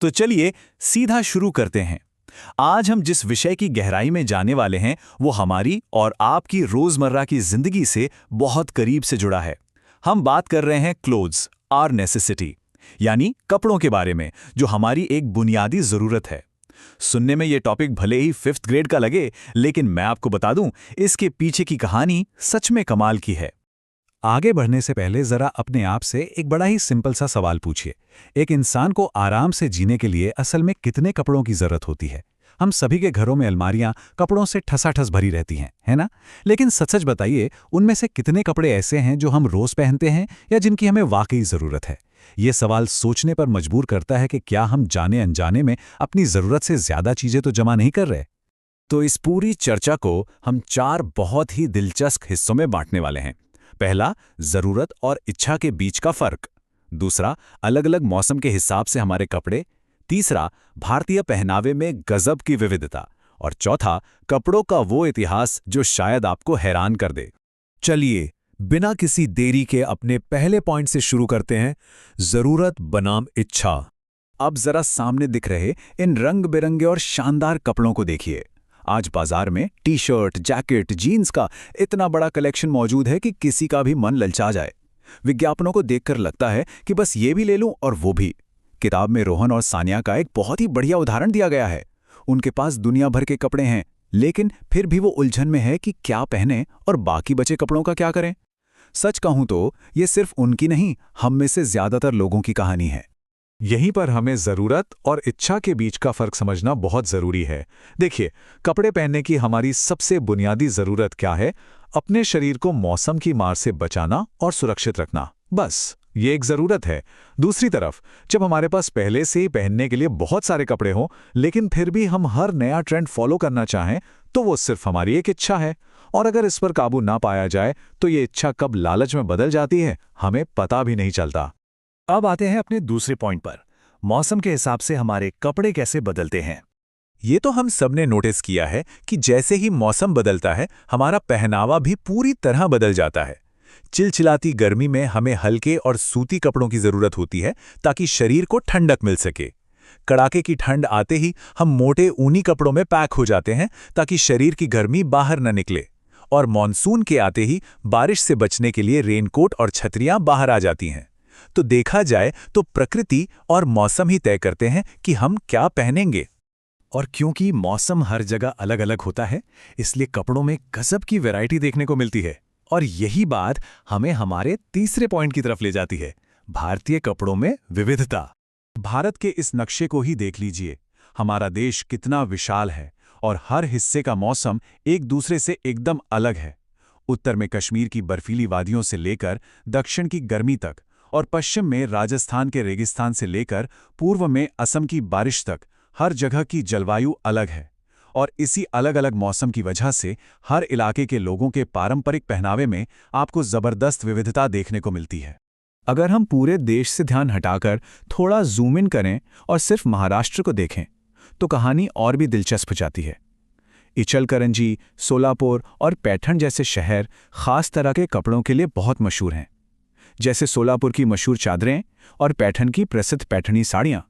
तो चलिए सीधा शुरू करते हैं। आज हम जिस विषय की गहराई में जाने वाले हैं वो हमारी और आपकी रोजमर्रा की जिंदगी से बहुत करीब से जुड़ा है। हम बात कर रहे हैं क्लोथ्स आर नेसेसिटी, यानी कपड़ों के बारे में, जो हमारी एक बुनियादी जरूरत है। सुनने में ये टॉपिक भले ही 5th ग्रेड का लगे, लेकिन मैं आपको बता दूं, इसके पीछे की कहानी सच में कमाल की है। आगे बढ़ने से पहले जरा अपने आप से एक बड़ा ही सिंपल सा सवाल पूछिए। एक इंसान को आराम से जीने के लिए असल में कितने कपड़ों की जरूरत होती है? हम सभी के घरों में अलमारियां कपड़ों से ठसाठस भरी रहती हैं, है ना? लेकिन सच सच बताइए, उनमें से कितने कपड़े ऐसे हैं जो हम रोज पहनते हैं या जिनकी हमें वाकई जरूरत है? ये सवाल सोचने पर मजबूर करता है कि क्या हम जाने अनजाने में अपनी जरूरत से ज्यादा चीजें तो जमा नहीं कर रहे? तो इस पूरी चर्चा को हम 4 बहुत ही दिलचस्प हिस्सों में बांटने वाले हैं। पहला, जरूरत और इच्छा के बीच का फर्क। दूसरा, अलग अलग मौसम के हिसाब से हमारे कपड़े। तीसरा, भारतीय पहनावे में गजब की विविधता। और चौथा, कपड़ों का वो इतिहास जो शायद आपको हैरान कर दे। चलिए बिना किसी देरी के अपने पहले पॉइंट से शुरू करते हैं, जरूरत बनाम इच्छा। अब जरा सामने दिख रहे इन रंग बिरंगे और शानदार कपड़ों को देखिए। आज बाजार में टी शर्ट, जैकेट, जीन्स का इतना बड़ा कलेक्शन मौजूद है कि किसी का भी मन ललचा जाए। विज्ञापनों को देखकर लगता है कि बस ये भी ले लूं और वो भी। किताब में रोहन और सानिया का एक बहुत ही बढ़िया उदाहरण दिया गया है। उनके पास दुनिया भर के कपड़े हैं, लेकिन फिर भी वो उलझन में है कि क्या पहने और बाकी बचे कपड़ों का क्या करें। सच कहूं तो ये सिर्फ उनकी नहीं, हम में से ज्यादातर लोगों की कहानी है। यहीं पर हमें जरूरत और इच्छा के बीच का फर्क समझना बहुत जरूरी है। देखिए, कपड़े पहनने की हमारी सबसे बुनियादी जरूरत क्या है? अपने शरीर को मौसम की मार से बचाना और सुरक्षित रखना, बस ये एक जरूरत है। दूसरी तरफ, जब हमारे पास पहले से ही पहनने के लिए बहुत सारे कपड़े हों, लेकिन फिर भी हम हर नया ट्रेंड फॉलो करना चाहें, तो वो सिर्फ हमारी एक इच्छा है। और अगर इस पर काबू ना पाया जाए तो ये इच्छा कब लालच में बदल जाती है, हमें पता भी नहीं चलता। अब आते हैं अपने दूसरे पॉइंट पर, मौसम के हिसाब से हमारे कपड़े कैसे बदलते हैं। ये तो हम सबने नोटिस किया है कि जैसे ही मौसम बदलता है, हमारा पहनावा भी पूरी तरह बदल जाता है। चिलचिलाती गर्मी में हमें हल्के और सूती कपड़ों की जरूरत होती है ताकि शरीर को ठंडक मिल सके। कड़ाके की ठंड आते ही हम मोटे ऊनी कपड़ों में पैक हो जाते हैं ताकि शरीर की गर्मी बाहर न निकले। और मॉनसून के आते ही बारिश से बचने के लिए रेनकोट और छतरियां बाहर आ जाती हैं। तो देखा जाए तो प्रकृति और मौसम ही तय करते हैं कि हम क्या पहनेंगे। और क्योंकि मौसम हर जगह अलग अलग होता है, इसलिए कपड़ों में गजब की वैरायटी देखने को मिलती है। और यही बात हमें हमारे तीसरे पॉइंट की तरफ ले जाती है, भारतीय कपड़ों में विविधता। भारत के इस नक्शे को ही देख लीजिए। हमारा देश कितना विशाल है और हर हिस्से का मौसम एक दूसरे से एकदम अलग है। उत्तर में कश्मीर की बर्फीली वादियों से लेकर दक्षिण की गर्मी तक, और पश्चिम में राजस्थान के रेगिस्तान से लेकर पूर्व में असम की बारिश तक, हर जगह की जलवायु अलग है। और इसी अलग अलग मौसम की वजह से हर इलाके के लोगों के पारंपरिक पहनावे में आपको जबरदस्त विविधता देखने को मिलती है। अगर हम पूरे देश से ध्यान हटाकर थोड़ा जूम इन करें और सिर्फ महाराष्ट्र को देखें, तो कहानी और भी दिलचस्प हो जाती है। इचलकरंजी, सोलापुर और पैठण जैसे शहर खास तरह के कपड़ों के लिए बहुत मशहूर हैं। जैसे सोलापुर की मशहूर चादरें और पैठण की प्रसिद्ध पैठणी साड़ियाँ।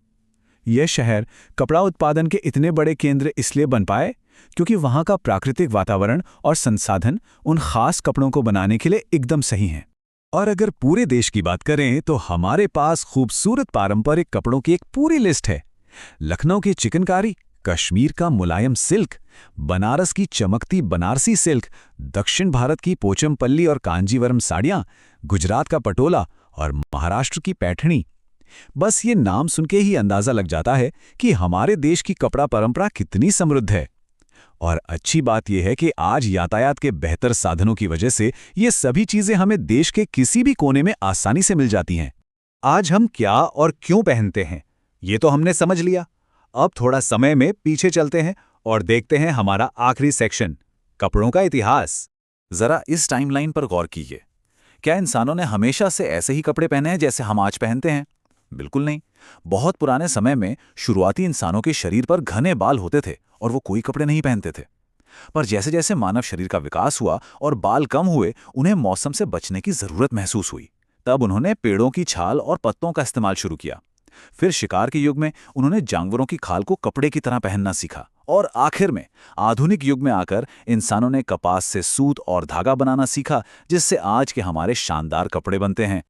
यह शहर कपड़ा उत्पादन के इतने बड़े केंद्र इसलिए बन पाए क्योंकि वहाँ का प्राकृतिक वातावरण और संसाधन उन खास कपड़ों को बनाने के लिए एकदम सही हैं। और अगर पूरे देश की बात करें तो हमारे पास खूबसूरत पारंपरिक कपड़ों की एक पूरी लिस्ट है। लखनऊ की चिकनकारी, कश्मीर का मुलायम सिल्क, बनारस की चमकती बनारसी सिल्क, दक्षिण भारत की पोचमपल्ली और कांजीवरम साड़ियाँ, गुजरात का पटोला और महाराष्ट्र की पैठणी। बस ये नाम सुनके ही अंदाजा लग जाता है कि हमारे देश की कपड़ा परंपरा कितनी समृद्ध है। और अच्छी बात यह है कि आज यातायात के बेहतर साधनों की वजह से ये सभी चीजें हमें देश के किसी भी कोने में आसानी से मिल जाती हैं। आज हम क्या और क्यों पहनते हैं, ये तो हमने समझ लिया। अब थोड़ा समय में पीछे चलते हैं और देखते हैं हमारा आखिरी सेक्शन, कपड़ों का इतिहास। जरा इस टाइमलाइन पर गौर कीजिए। क्या इंसानों ने हमेशा से ऐसे ही कपड़े पहने हैं जैसे हम आज पहनते हैं? बिल्कुल नहीं। बहुत पुराने समय में शुरुआती इंसानों के शरीर पर घने बाल होते थे और वो कोई कपड़े नहीं पहनते थे। पर जैसे जैसे मानव शरीर का विकास हुआ और बाल कम हुए, उन्हें मौसम से बचने की जरूरत महसूस हुई। तब उन्होंने पेड़ों की छाल और पत्तों का इस्तेमाल शुरू किया। फिर शिकार के युग में उन्होंने जानवरों की खाल को कपड़े की तरह पहनना सीखा और आखिर में आधुनिक युग में आकर इंसानों ने कपास से सूत और धागा बनाना सीखा, जिससे आज के हमारे शानदार कपड़े बनते हैं।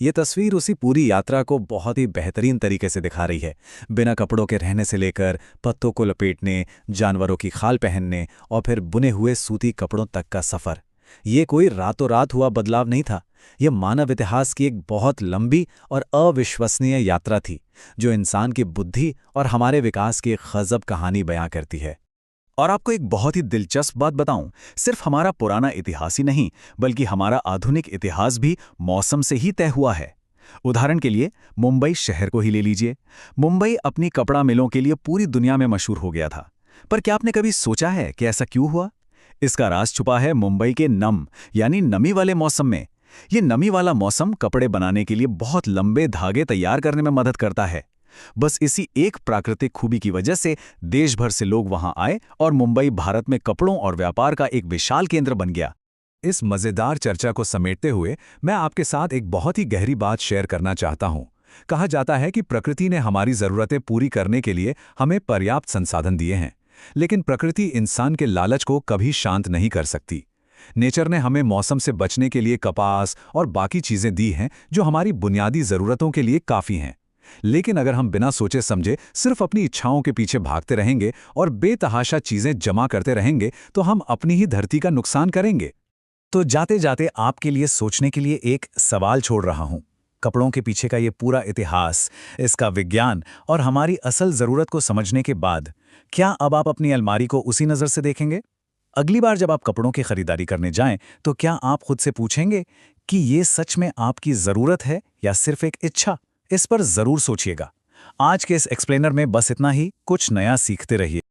ये तस्वीर उसी पूरी यात्रा को बहुत ही बेहतरीन तरीके से दिखा रही है। बिना कपड़ों के रहने से लेकर पत्तों को लपेटने, जानवरों की खाल पहनने और फिर बुने हुए सूती कपड़ों तक का सफ़र। ये कोई रातों रात हुआ बदलाव नहीं था। यह मानव इतिहास की एक बहुत लंबी और अविश्वसनीय यात्रा थी, जो इंसान की बुद्धि और हमारे विकास की एक गजब कहानी बयां करती है। और आपको एक बहुत ही दिलचस्प बात बताऊं, सिर्फ हमारा पुराना इतिहास ही नहीं, बल्कि हमारा आधुनिक इतिहास भी मौसम से ही तय हुआ है। उदाहरण के लिए मुंबई शहर को ही ले लीजिए। मुंबई अपनी कपड़ा मिलों के लिए पूरी दुनिया में मशहूर हो गया था। पर क्या आपने कभी सोचा है कि ऐसा क्यों हुआ? इसका राज छुपा है मुंबई के यानी नमी वाले मौसम में। ये नमी वाला मौसम कपड़े बनाने के लिए बहुत लंबे धागे तैयार करने में मदद करता है। बस इसी एक प्राकृतिक खूबी की वजह से देश भर से लोग वहां आए और मुंबई भारत में कपड़ों और व्यापार का एक विशाल केंद्र बन गया। इस मज़ेदार चर्चा को समेटते हुए मैं आपके साथ एक बहुत ही गहरी बात शेयर करना चाहता हूं। कहा जाता है कि प्रकृति ने हमारी ज़रूरतें पूरी करने के लिए हमें पर्याप्त संसाधन दिए हैं, लेकिन प्रकृति इंसान के लालच को कभी शांत नहीं कर सकती। नेचर ने हमें मौसम से बचने के लिए कपास और बाकी चीज़ें दी हैं जो हमारी बुनियादी ज़रूरतों के लिए काफ़ी हैं। लेकिन अगर हम बिना सोचे समझे सिर्फ अपनी इच्छाओं के पीछे भागते रहेंगे और बेतहाशा चीज़ें जमा करते रहेंगे तो हम अपनी ही धरती का नुकसान करेंगे। तो जाते जाते आपके लिए सोचने के लिए एक सवाल छोड़ रहा हूं। कपड़ों के पीछे का ये पूरा इतिहास, इसका विज्ञान और हमारी असल ज़रूरत को समझने के बाद क्या अब आप अपनी अलमारी को उसी नज़र से देखेंगे? अगली बार जब आप कपड़ों की खरीदारी करने जाएं तो क्या आप खुद से पूछेंगे कि ये सच में आपकी ज़रूरत है या सिर्फ एक इच्छा? इस पर ज़रूर सोचिएगा। आज के इस एक्सप्लेनर में बस इतना ही। कुछ नया सीखते रहिए।